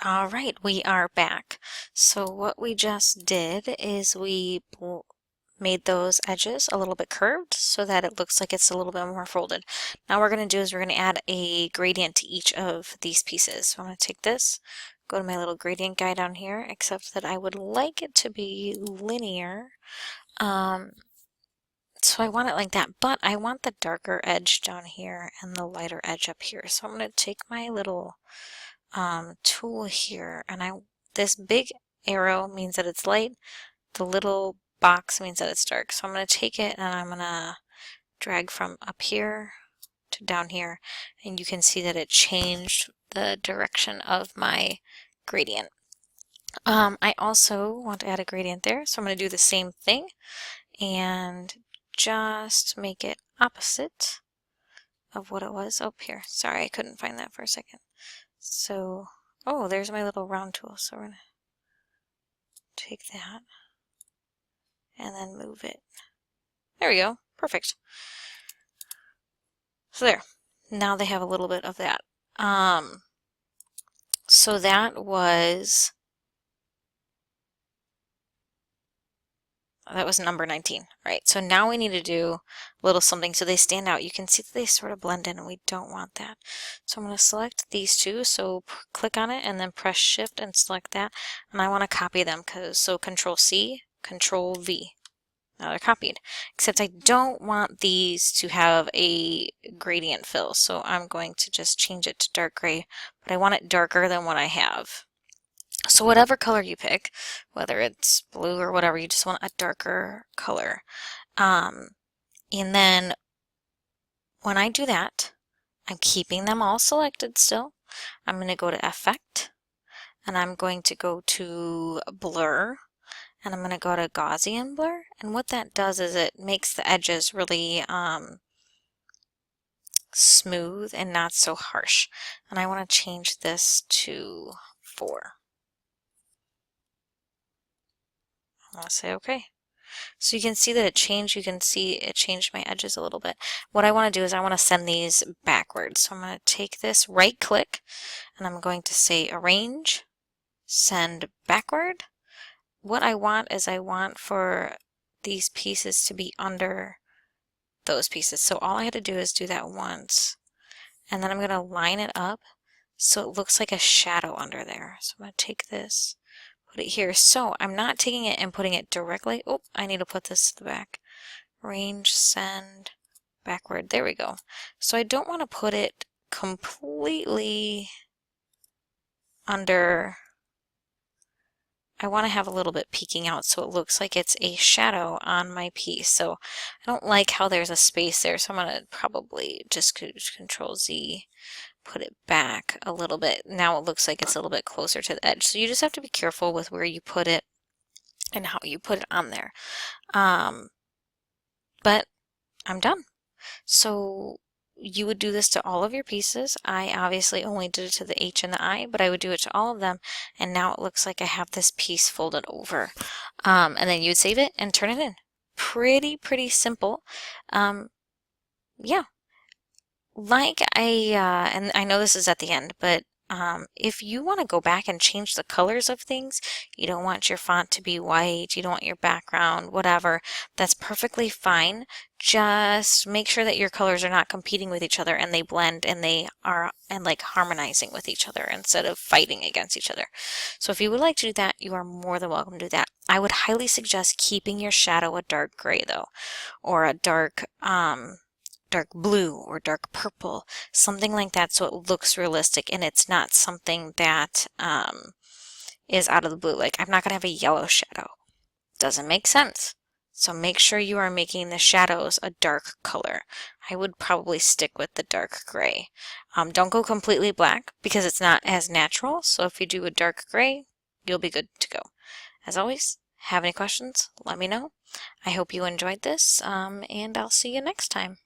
All right, we are back. So what we just did is we made those edges a little bit curved so that it looks like it's a little bit more folded. Now what we're going to do is we're going to add a gradient to each of these pieces. So I'm going to take this, go to my little gradient guy down here, except that I would like it to be linear. So I want it like that, but I want the darker edge down here and the lighter edge up here. So I'm going to take my little tool here, and this big arrow means that it's light, the little box means that it's dark. So I'm going to take it and I'm going to drag from up here to down here, and you can see that it changed the direction of my gradient. I also want to add a gradient there, so I'm going to do the same thing and just make it opposite of what it was. Oh, here. Sorry, I couldn't find that for a second. So, oh, there's my little round tool. So we're going to take that and then move it. There we go. Perfect. So there. Now they have a little bit of that. So that was number 19, right? So now we need to do a little something so they stand out. You can see that they sort of blend in, and we don't want that. So I'm going to select these two. So click on it and then press Shift and select that. And I want to copy them, so Control C, Control V. Now they're copied. Except I don't want these to have a gradient fill. So I'm going to just change it to dark gray, but I want it darker than what I have. So whatever color you pick, whether it's blue or whatever, you just want a darker color. And then when I do that, I'm keeping them all selected still. I'm going to go to Effect, and I'm going to go to Blur, and I'm going to go to Gaussian Blur. And what that does is it makes the edges really smooth and not so harsh. And I want to change this to 4. I'll say OK. So you can see that it changed. You can see it changed my edges a little bit. What I want to do is I want to send these backwards. So I'm going to take this, right click, and I'm going to say Arrange, Send Backward. What I want is I want for these pieces to be under those pieces. So all I had to do is do that once. And then I'm going to line it up so it looks like a shadow under there. So I'm going to take this, put it here. So I'm not taking it and putting it directly. Oh, I need to put this to the back. Range, send, backward. There we go. So I don't want to put it completely under. I want to have a little bit peeking out so it looks like it's a shadow on my piece. So I don't like how there's a space there. So I'm going to probably just Control Z, put it back a little bit. Now it looks like it's a little bit closer to the edge. So you just have to be careful with where you put it and how you put it on there. But I'm done. So you would do this to all of your pieces. I obviously only did it to the H and the I, but I would do it to all of them. And now it looks like I have this piece folded over. And then you would save it and turn it in. Pretty simple. Yeah. And I know this is at the end, but if you want to go back and change the colors of things, you don't want your font to be white, you don't want your background, whatever, that's perfectly fine. Just make sure that your colors are not competing with each other and they blend and they are like harmonizing with each other instead of fighting against each other. So if you would like to do that, you are more than welcome to do that. I would highly suggest keeping your shadow a dark gray though, or a dark blue or dark purple, something like that, so it looks realistic and it's not something that is out of the blue. Like, I'm not going to have a yellow shadow. Doesn't make sense. So make sure you are making the shadows a dark color. I would probably stick with the dark gray. Don't go completely black because it's not as natural. So if you do a dark gray, you'll be good to go. As always, have any questions, let me know. I hope you enjoyed this, and I'll see you next time.